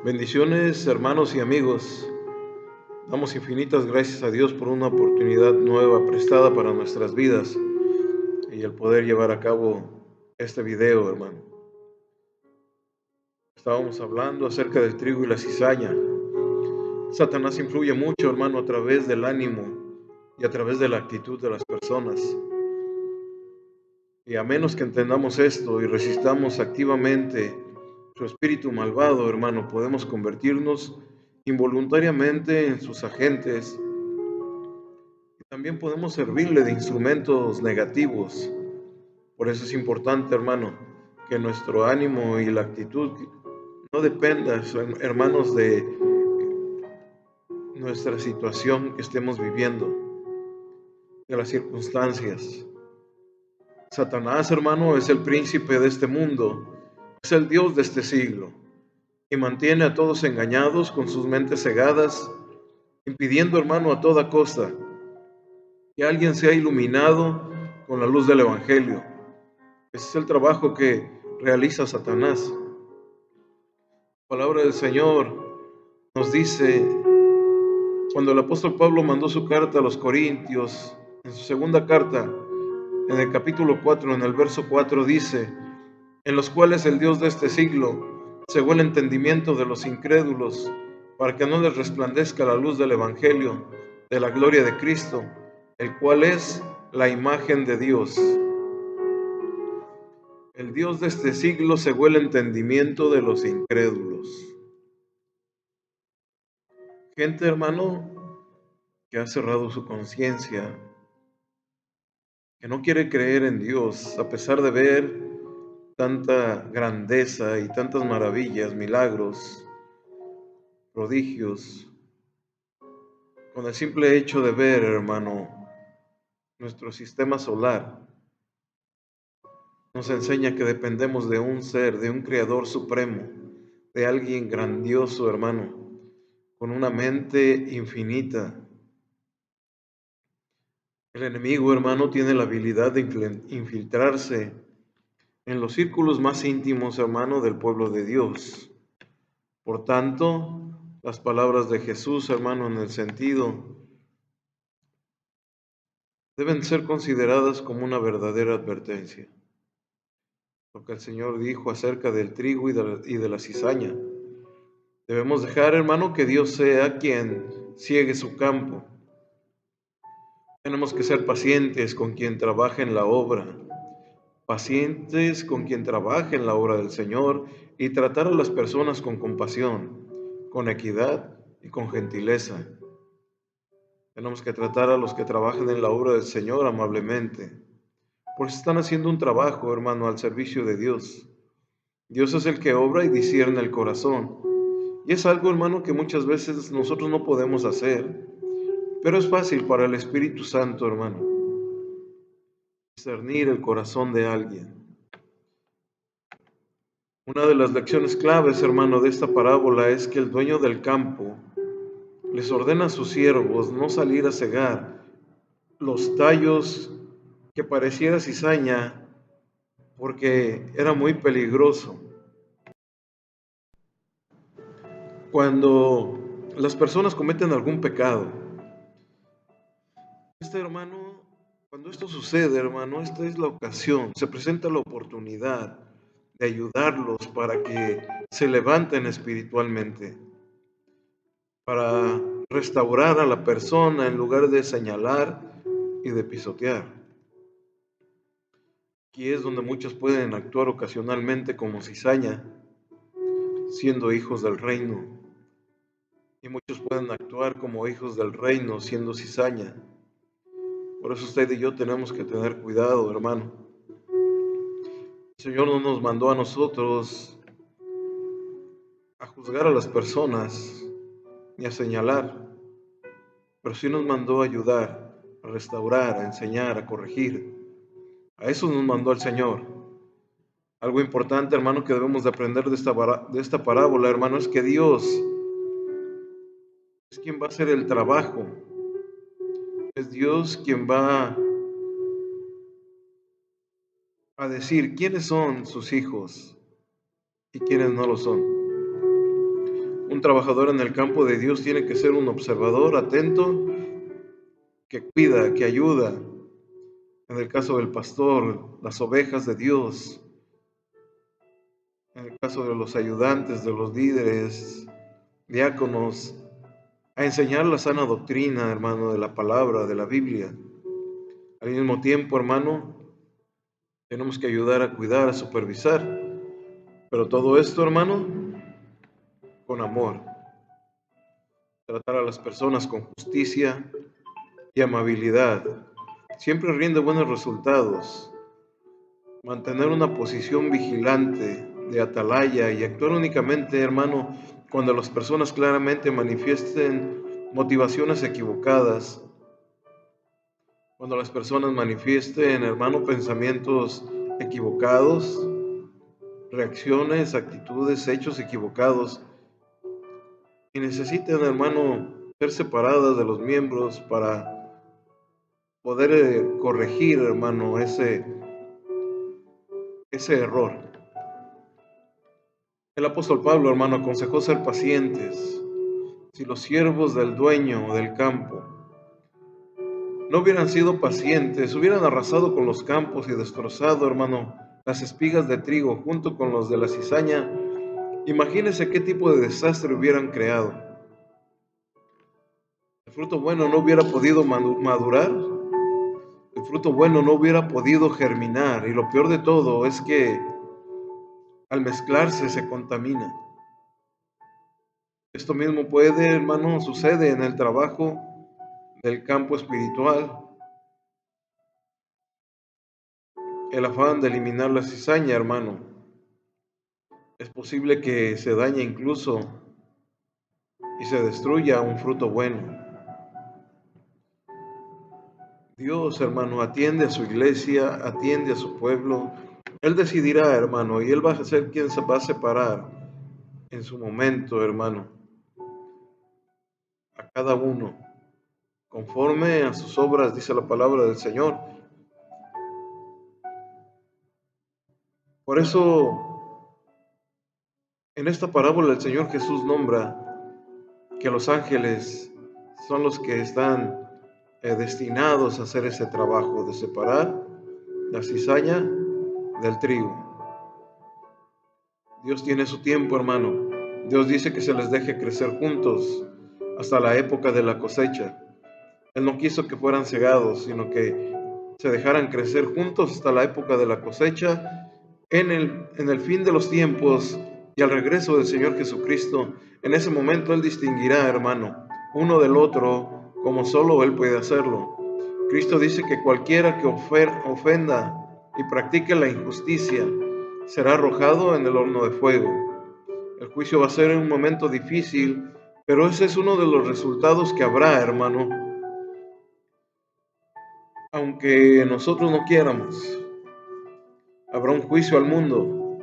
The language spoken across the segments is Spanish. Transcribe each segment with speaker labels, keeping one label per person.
Speaker 1: Bendiciones, hermanos y amigos. Damos infinitas gracias a Dios por una oportunidad nueva prestada para nuestras vidas y el poder llevar a cabo este video, hermano. Estábamos hablando acerca del trigo y la cizaña. Satanás influye mucho, hermano, a través del ánimo y a través de la actitud de las personas. Y a menos que entendamos esto y resistamos activamente su espíritu malvado, hermano, podemos convertirnos involuntariamente en sus agentes. También podemos servirle de instrumentos negativos. Por eso es importante, hermano, que nuestro ánimo y la actitud no dependa, hermanos, de nuestra situación que estemos viviendo, de las circunstancias. Satanás, hermano, es el príncipe de este mundo, es el Dios de este siglo y mantiene a todos engañados con sus mentes cegadas, impidiendo, hermano, a toda costa que alguien sea iluminado con la luz del Evangelio. Ese es el trabajo que realiza Satanás. La palabra del Señor nos dice, cuando el apóstol Pablo mandó su carta a los Corintios, en su segunda carta, en el capítulo 4, en el verso 4, dice, en los cuales el Dios de este siglo cegó el entendimiento de los incrédulos, para que no les resplandezca la luz del Evangelio, de la gloria de Cristo, el cual es la imagen de Dios. El Dios de este siglo cegó el entendimiento de los incrédulos. Gente, hermano, que ha cerrado su conciencia, que no quiere creer en Dios, a pesar de ver tanta grandeza y tantas maravillas, milagros, prodigios. Con el simple hecho de ver, hermano, nuestro sistema solar nos enseña que dependemos de un ser, de un creador supremo, de alguien grandioso, hermano, con una mente infinita. El enemigo, hermano, tiene la habilidad de infiltrarse en los círculos más íntimos, hermano, del pueblo de Dios. Por tanto, las palabras de Jesús, hermano, en el sentido, deben ser consideradas como una verdadera advertencia. Lo que el Señor dijo acerca del trigo y de la cizaña. Debemos dejar, hermano, que Dios sea quien ciegue su campo. Tenemos que ser pacientes con quien trabaja en la obra, pacientes con quien trabaja en la obra del Señor y tratar a las personas con compasión, con equidad y con gentileza. Tenemos que tratar a los que trabajan en la obra del Señor amablemente, porque están haciendo un trabajo, hermano, al servicio de Dios. Dios es el que obra y discierne el corazón. Y es algo, hermano, que muchas veces nosotros no podemos hacer, pero es fácil para el Espíritu Santo, hermano, discernir el corazón de alguien. Una de las lecciones claves, hermano, de esta parábola es que el dueño del campo les ordena a sus siervos no salir a cegar los tallos que pareciera cizaña porque era muy peligroso. Cuando las personas cometen algún pecado, hermano, cuando esto sucede, hermano, esta es la ocasión, se presenta la oportunidad de ayudarlos para que se levanten espiritualmente, para restaurar a la persona en lugar de señalar y de pisotear. Aquí es donde muchos pueden actuar ocasionalmente como cizaña, siendo hijos del reino. Y muchos pueden actuar como hijos del reino, siendo cizaña. Por eso usted y yo tenemos que tener cuidado, hermano. El Señor no nos mandó a nosotros a juzgar a las personas ni a señalar, pero sí nos mandó a ayudar, a restaurar, a enseñar, a corregir. A eso nos mandó el Señor. Algo importante, hermano, que debemos de aprender de esta parábola, hermano, es que Dios es quien va a hacer el trabajo. Es Dios quien va a decir quiénes son sus hijos y quiénes no lo son. Un trabajador en el campo de Dios tiene que ser un observador atento, que cuida, que ayuda. En el caso del pastor, las ovejas de Dios. En el caso de los ayudantes, de los líderes, diáconos, a enseñar la sana doctrina, hermano, de la palabra, de la Biblia. Al mismo tiempo, hermano, tenemos que ayudar a cuidar, a supervisar. Pero todo esto, hermano, con amor. Tratar a las personas con justicia y amabilidad. Siempre rinde buenos resultados. Mantener una posición vigilante, de atalaya, y actuar únicamente, hermano, cuando las personas claramente manifiesten motivaciones equivocadas. Cuando las personas manifiesten, hermano, pensamientos equivocados, reacciones, actitudes, hechos equivocados, y necesiten, hermano, ser separadas de los miembros para poder corregir, hermano, ese error. El apóstol Pablo, hermano, aconsejó ser pacientes. Si los siervos del dueño del campo no hubieran sido pacientes, hubieran arrasado con los campos y destrozado, hermano, las espigas de trigo junto con los de la cizaña, imagínense qué tipo de desastre hubieran creado. El fruto bueno no hubiera podido madurar, el fruto bueno no hubiera podido germinar, y lo peor de todo es que al mezclarse se contamina. Esto mismo puede, hermano, sucede en el trabajo del campo espiritual. El afán de eliminar la cizaña, hermano, es posible que se dañe incluso y se destruya un fruto bueno. Dios, hermano, atiende a su iglesia, atiende a su pueblo. Él decidirá, hermano, y Él va a ser quien se va a separar en su momento, hermano, a cada uno, conforme a sus obras, dice la palabra del Señor. Por eso, en esta parábola el Señor Jesús nombra que los ángeles son los que están destinados a hacer ese trabajo de separar la cizaña del trigo. Dios tiene su tiempo, hermano. Dios dice que se les deje crecer juntos hasta la época de la cosecha. Él no quiso que fueran cegados, sino que se dejaran crecer juntos hasta la época de la cosecha. En el fin de los tiempos y al regreso del Señor Jesucristo, en ese momento Él distinguirá, hermano, uno del otro como solo Él puede hacerlo. Cristo dice que cualquiera que ofenda y practique la injusticia será arrojado en el horno de fuego. El juicio va a ser un momento difícil, pero ese es uno de los resultados que habrá, hermano. Aunque nosotros no quieramos, habrá un juicio al mundo.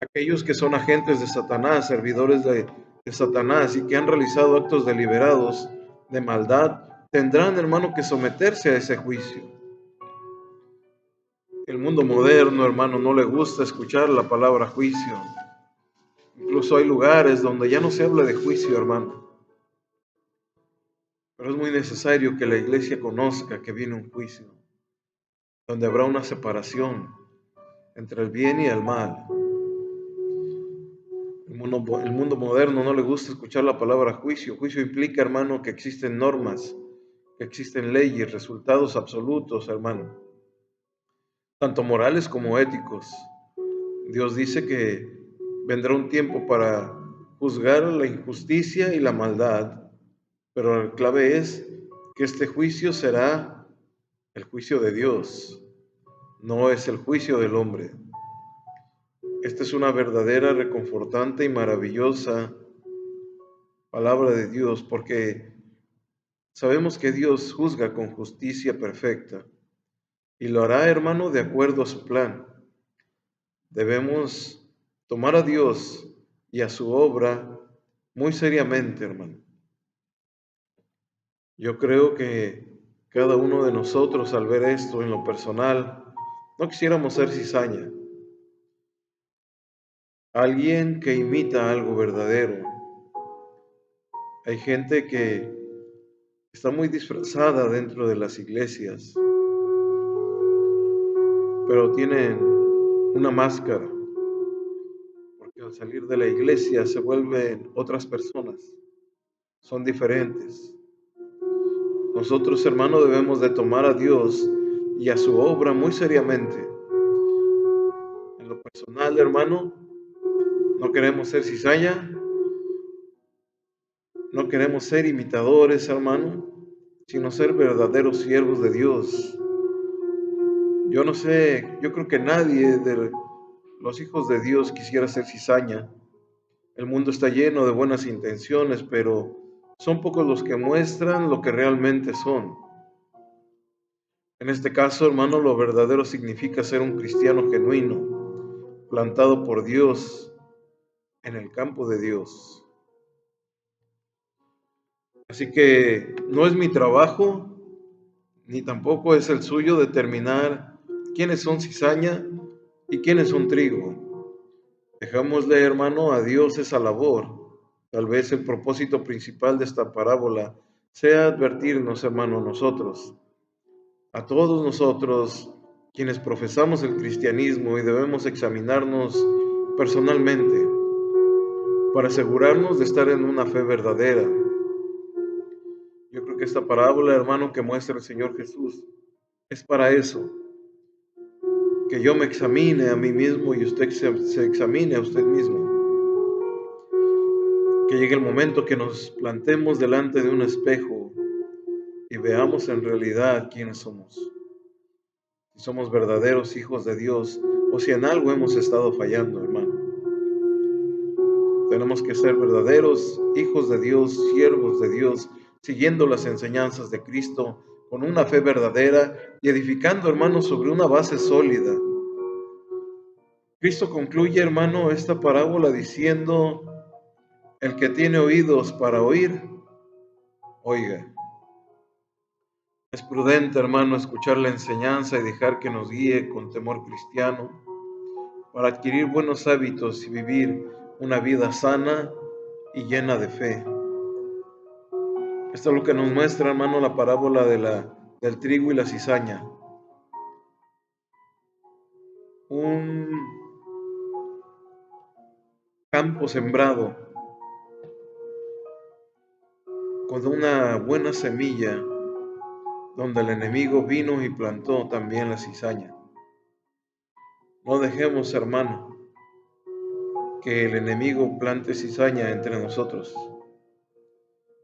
Speaker 1: Aquellos que son agentes de Satanás, servidores de Satanás y que han realizado actos deliberados de maldad, tendrán, hermano, que someterse a ese juicio. El mundo moderno, hermano, no le gusta escuchar la palabra juicio. Incluso hay lugares donde ya no se habla de juicio, hermano. Pero es muy necesario que la iglesia conozca que viene un juicio, donde habrá una separación entre el bien y el mal. El mundo moderno no le gusta escuchar la palabra juicio. Juicio implica, hermano, que existen normas, que existen leyes, resultados absolutos, hermano, tanto morales como éticos. Dios dice que vendrá un tiempo para juzgar la injusticia y la maldad, pero la clave es que este juicio será el juicio de Dios, no es el juicio del hombre. Esta es una verdadera, reconfortante y maravillosa palabra de Dios, porque sabemos que Dios juzga con justicia perfecta y lo hará, hermano, de acuerdo a su plan. Debemos tomar a Dios y a su obra muy seriamente, hermano. Yo creo que cada uno de nosotros, al ver esto en lo personal, no quisiéramos ser cizaña, alguien que imita algo verdadero, Hay gente que está muy disfrazada dentro de las iglesias, pero tienen una máscara, porque al salir de la iglesia se vuelven otras personas, son diferentes. Nosotros, hermano, debemos de tomar a Dios y a su obra muy seriamente. En lo personal, hermano, no queremos ser cizaña, no queremos ser imitadores, hermano, sino ser verdaderos siervos de Dios. Yo no sé, yo creo que nadie de los hijos de Dios quisiera ser cizaña. El mundo está lleno de buenas intenciones, pero son pocos los que muestran lo que realmente son. En este caso, hermano, lo verdadero significa ser un cristiano genuino, plantado por Dios en el campo de Dios. Así que no es mi trabajo, ni tampoco es el suyo determinar quiénes son cizaña y quiénes son trigo. Dejámosle, hermano, a Dios esa labor. Tal vez el propósito principal de esta parábola sea advertirnos, hermano, a todos nosotros, quienes profesamos el cristianismo y debemos examinarnos personalmente para asegurarnos de estar en una fe verdadera. Yo creo que esta parábola, hermano, que muestra el Señor Jesús, es para eso, que yo me examine a mí mismo y usted se examine a usted mismo. Que llegue el momento que nos plantemos delante de un espejo y veamos en realidad quiénes somos. Si somos verdaderos hijos de Dios o si en algo hemos estado fallando, hermano. Tenemos que ser verdaderos hijos de Dios, siervos de Dios, siguiendo las enseñanzas de Cristo con una fe verdadera y edificando, hermano, sobre una base sólida. Cristo concluye, hermano, esta parábola diciendo: el que tiene oídos para oír, oiga. Es prudente, hermano, escuchar la enseñanza y dejar que nos guíe con temor cristiano para adquirir buenos hábitos y vivir una vida sana y llena de fe. Esto es lo que nos muestra, hermano, la parábola del trigo y la cizaña. Un campo sembrado con una buena semilla, donde el enemigo vino y plantó también la cizaña. No dejemos, hermano, que el enemigo plante cizaña entre nosotros.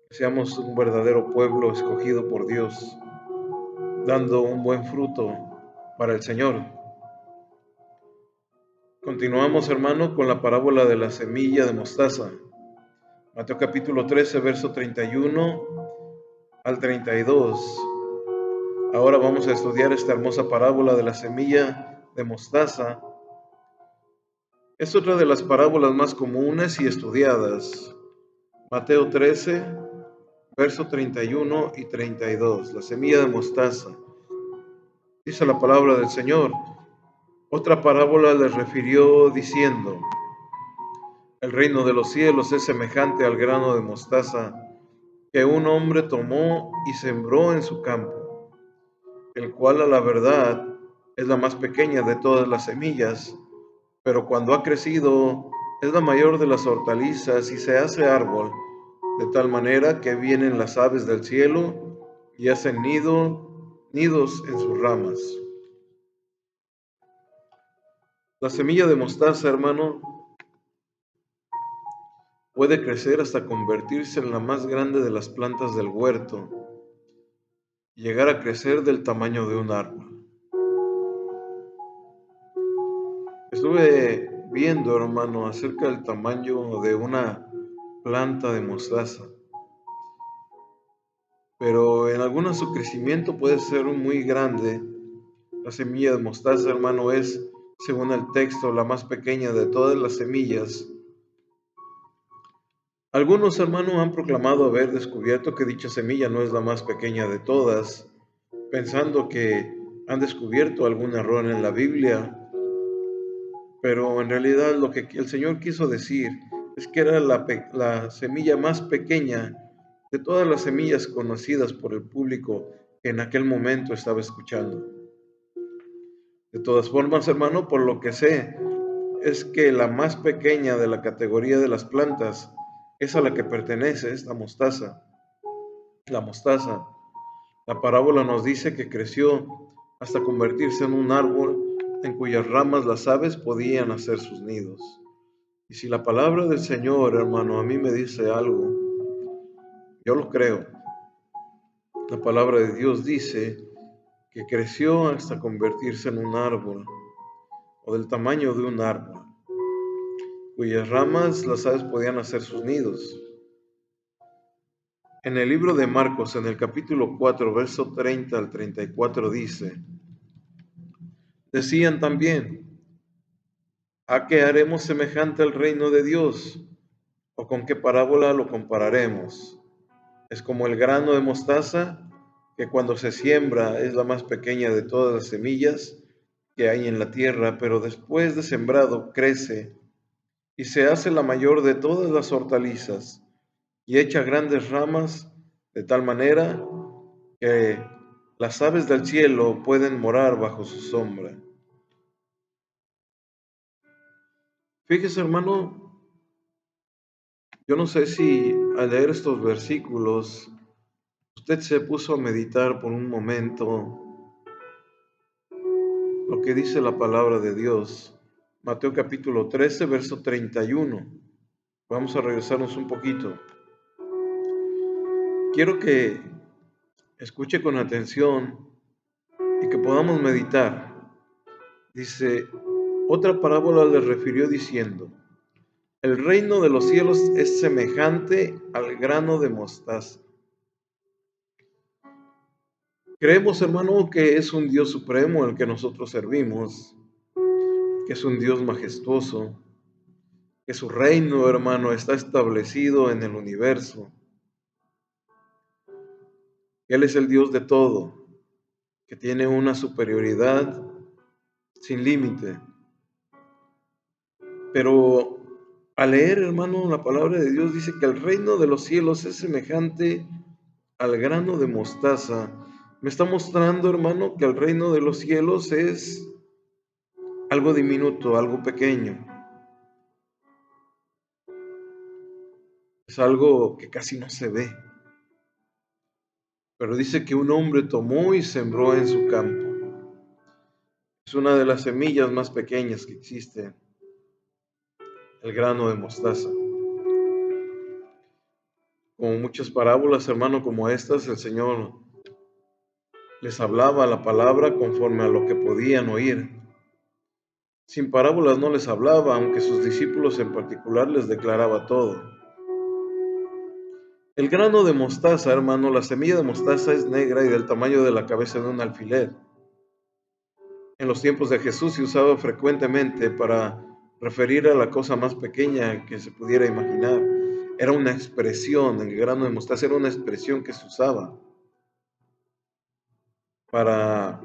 Speaker 1: Que seamos un verdadero pueblo escogido por Dios, dando un buen fruto para el Señor. Continuamos, hermano, con la parábola de la semilla de mostaza. Mateo capítulo 13, verso 31 al 32. Ahora vamos a estudiar esta hermosa parábola de la semilla de mostaza. Es otra de las parábolas más comunes y estudiadas. Mateo 13, verso 31 y 32. La semilla de mostaza. Dice la palabra del Señor: otra parábola les refirió diciendo: el reino de los cielos es semejante al grano de mostaza que un hombre tomó y sembró en su campo, el cual a la verdad es la más pequeña de todas las semillas, pero cuando ha crecido es la mayor de las hortalizas y se hace árbol, de tal manera que vienen las aves del cielo y hacen nidos en sus ramas. La semilla de mostaza, hermano, puede crecer hasta convertirse en la más grande de las plantas del huerto y llegar a crecer del tamaño de un árbol. Estuve viendo, hermano, acerca del tamaño de una planta de mostaza, pero en algunas su crecimiento puede ser muy grande. La semilla de mostaza, hermano, es, según el texto, la más pequeña de todas las semillas. Algunos, hermanos, han proclamado haber descubierto que dicha semilla no es la más pequeña de todas, pensando que han descubierto algún error en la Biblia, pero en realidad lo que el Señor quiso decir es que era la semilla más pequeña de todas las semillas conocidas por el público que en aquel momento estaba escuchando. De todas formas, hermano, por lo que sé, es que la más pequeña de la categoría de las plantas es a la que pertenece esta mostaza. La mostaza, la parábola nos dice que creció hasta convertirse en un árbol en cuyas ramas las aves podían hacer sus nidos. Y si la palabra del Señor, hermano, a mí me dice algo, yo lo creo. La palabra de Dios dice que creció hasta convertirse en un árbol, o del tamaño de un árbol, cuyas ramas las aves podían hacer sus nidos. En el libro de Marcos, en el capítulo 4, verso 30 al 34 dice, decían también, ¿a qué haremos semejante al reino de Dios? ¿O con qué parábola lo compararemos? Es como el grano de mostaza, que cuando se siembra es la más pequeña de todas las semillas que hay en la tierra, pero después de sembrado crece y se hace la mayor de todas las hortalizas y echa grandes ramas de tal manera que las aves del cielo pueden morar bajo su sombra. Fíjese, hermano, yo no sé si al leer estos versículos usted se puso a meditar por un momento lo que dice la palabra de Dios. Mateo capítulo 13, verso 31. Vamos a regresarnos un poquito. Quiero que escuche con atención y que podamos meditar. Dice, otra parábola le refirió diciendo, el reino de los cielos es semejante al grano de mostaza. Creemos, hermano, que es un Dios supremo el que nosotros servimos, que es un Dios majestuoso, que su reino, hermano, está establecido en el universo. Él es el Dios de todo, que tiene una superioridad sin límite. Pero al leer, hermano, la palabra de Dios dice que el reino de los cielos es semejante al grano de mostaza. Me está mostrando, hermano, que el reino de los cielos es algo diminuto, algo pequeño. Es algo que casi no se ve. Pero dice que un hombre tomó y sembró en su campo. Es una de las semillas más pequeñas que existen, el grano de mostaza. Como muchas parábolas, hermano, como estas, el Señor les hablaba la palabra conforme a lo que podían oír. Sin parábolas no les hablaba, aunque sus discípulos en particular les declaraba todo. El grano de mostaza, hermano, la semilla de mostaza es negra y del tamaño de la cabeza de un alfiler. En los tiempos de Jesús se usaba frecuentemente para referir a la cosa más pequeña que se pudiera imaginar. Era una expresión, el grano de mostaza era una expresión que se usaba para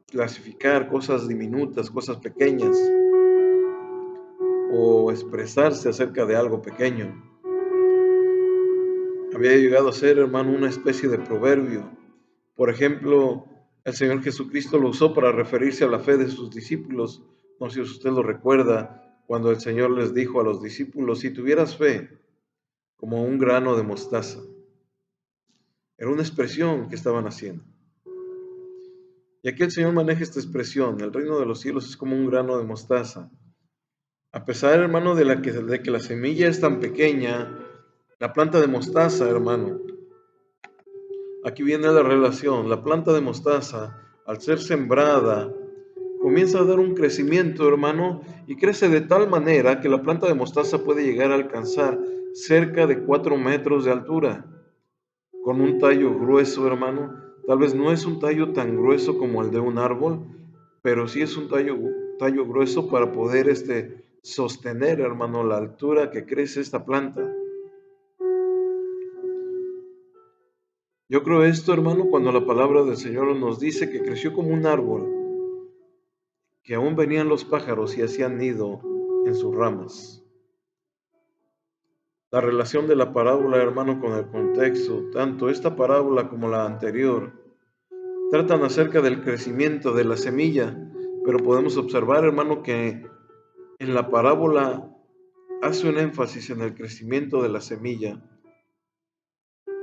Speaker 1: clasificar cosas diminutas, cosas pequeñas, o expresarse acerca de algo pequeño. Había llegado a ser, hermano, una especie de proverbio. Por ejemplo, el Señor Jesucristo lo usó para referirse a la fe de sus discípulos. No sé si usted lo recuerda, cuando el Señor les dijo a los discípulos, si tuvieras fe como un grano de mostaza. Era una expresión que estaban haciendo. Y aquí el Señor maneja esta expresión, el reino de los cielos es como un grano de mostaza. A pesar, hermano, de que la semilla es tan pequeña, la planta de mostaza, hermano, aquí viene la relación. La planta de mostaza, al ser sembrada, comienza a dar un crecimiento, hermano, y crece de tal manera que la planta de mostaza puede llegar a alcanzar cerca de 4 metros de altura, con un tallo grueso, hermano. Tal vez no es un tallo tan grueso como el de un árbol, pero sí es un tallo grueso para poder sostener, hermano, la altura que crece esta planta. Yo creo esto, hermano, cuando la palabra del Señor nos dice que creció como un árbol, que aún venían los pájaros y hacían nido en sus ramas. La relación de la parábola, hermano, con el contexto, tanto esta parábola como la anterior, tratan acerca del crecimiento de la semilla, pero podemos observar, hermano, que en la parábola hace un énfasis en el crecimiento de la semilla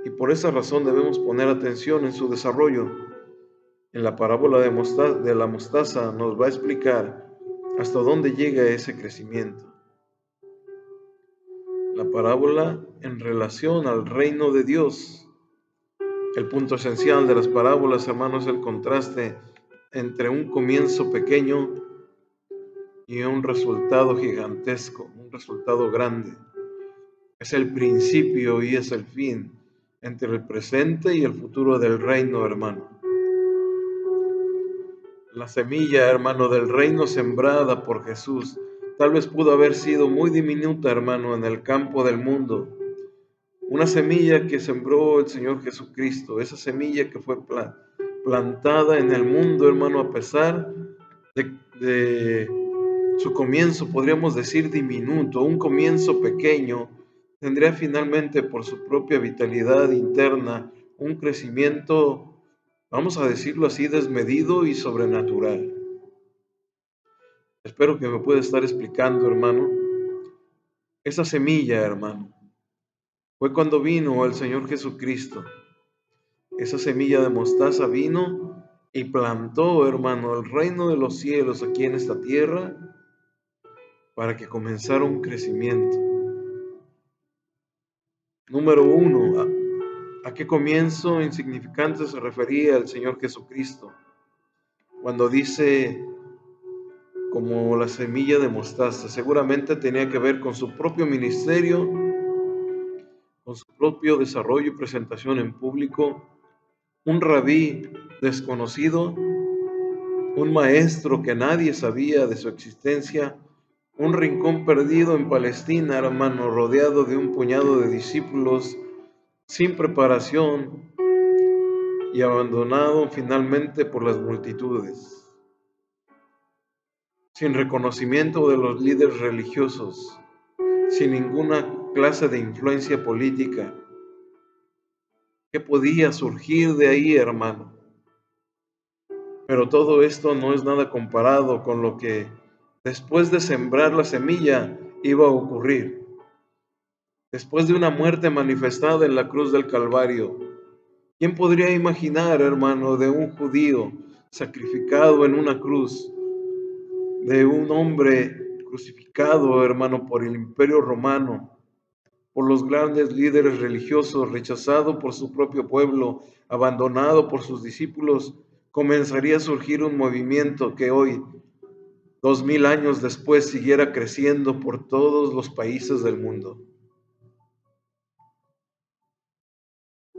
Speaker 1: y por esa razón debemos poner atención en su desarrollo. En la parábola de la mostaza nos va a explicar hasta dónde llega ese crecimiento. La parábola en relación al reino de Dios. El punto esencial de las parábolas, hermanos, es el contraste entre un comienzo pequeño y un resultado gigantesco, un resultado grande. Es el principio y es el fin entre el presente y el futuro del reino, hermano. La semilla, hermano, del reino sembrada por Jesús, tal vez pudo haber sido muy diminuta, hermano, en el campo del mundo. Una semilla que sembró el Señor Jesucristo, esa semilla que fue plantada en el mundo, hermano, a pesar de su comienzo, podríamos decir diminuto, un comienzo pequeño, tendría finalmente por su propia vitalidad interna un crecimiento, vamos a decirlo así, desmedido y sobrenatural. Espero que me pueda estar explicando, hermano. Esa semilla, hermano, fue cuando vino el Señor Jesucristo. Esa semilla de mostaza vino y plantó, hermano, el reino de los cielos aquí en esta tierra para que comenzara un crecimiento. Número uno, ¿a qué comienzo insignificante se refería el Señor Jesucristo? Cuando dice como la semilla de mostaza, seguramente tenía que ver con su propio ministerio, con su propio desarrollo y presentación en público, un rabí desconocido, un maestro que nadie sabía de su existencia, un rincón perdido en Palestina, hermano, rodeado de un puñado de discípulos sin preparación y abandonado finalmente por las multitudes, sin reconocimiento de los líderes religiosos, sin ninguna clase de influencia política. ¿Qué podía surgir de ahí, hermano? Pero todo esto no es nada comparado con lo que después de sembrar la semilla iba a ocurrir. Después de una muerte manifestada en la cruz del Calvario, ¿quién podría imaginar, hermano, de un judío sacrificado en una cruz, de un hombre crucificado, hermano, por el Imperio Romano, por los grandes líderes religiosos, rechazado por su propio pueblo, abandonado por sus discípulos? Comenzaría a surgir un movimiento que hoy, 2000 años después, siguiera creciendo por todos los países del mundo.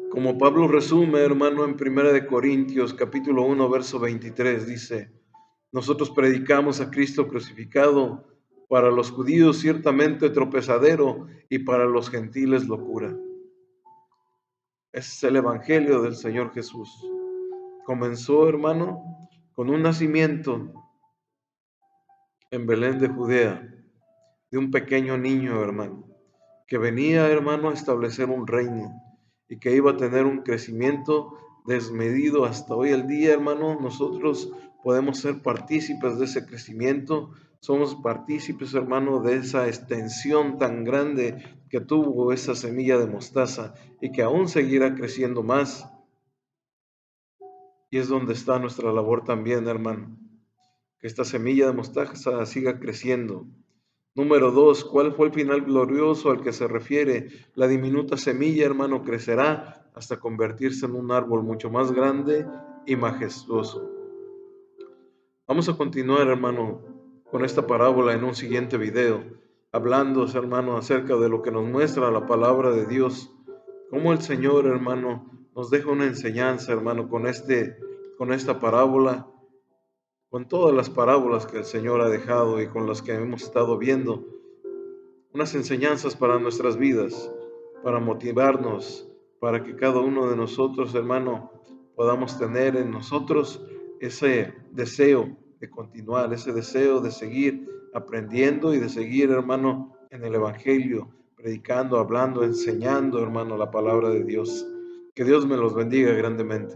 Speaker 1: Como Pablo resume, hermano, en 1 Corintios capítulo 1, verso 23, dice: nosotros predicamos a Cristo crucificado, para los judíos ciertamente tropezadero y para los gentiles locura. Ese es el evangelio del Señor Jesús. Comenzó, hermano, con un nacimiento en Belén de Judea, de un pequeño niño, hermano, que venía, hermano, a establecer un reino y que iba a tener un crecimiento desmedido hasta hoy el día, hermano. Nosotros podemos ser partícipes de ese crecimiento, somos partícipes, hermano, de esa extensión tan grande que tuvo esa semilla de mostaza y que aún seguirá creciendo más. Y es donde está nuestra labor también, hermano, que esta semilla de mostaza siga creciendo. Número 2, ¿cuál fue el final glorioso al que se refiere? La diminuta semilla, hermano, crecerá hasta convertirse en un árbol mucho más grande y majestuoso. Vamos a continuar, hermano, con esta parábola en un siguiente video, hablando, hermano, acerca de lo que nos muestra la palabra de Dios, cómo el Señor, hermano, nos deja una enseñanza, hermano, con esta parábola, con todas las parábolas que el Señor ha dejado y con las que hemos estado viendo, unas enseñanzas para nuestras vidas, para motivarnos, para que cada uno de nosotros, hermano, podamos tener en nosotros ese deseo de continuar, ese deseo de seguir aprendiendo y de seguir, hermano, en el Evangelio, predicando, hablando, enseñando, hermano, la palabra de Dios. Que Dios me los bendiga grandemente.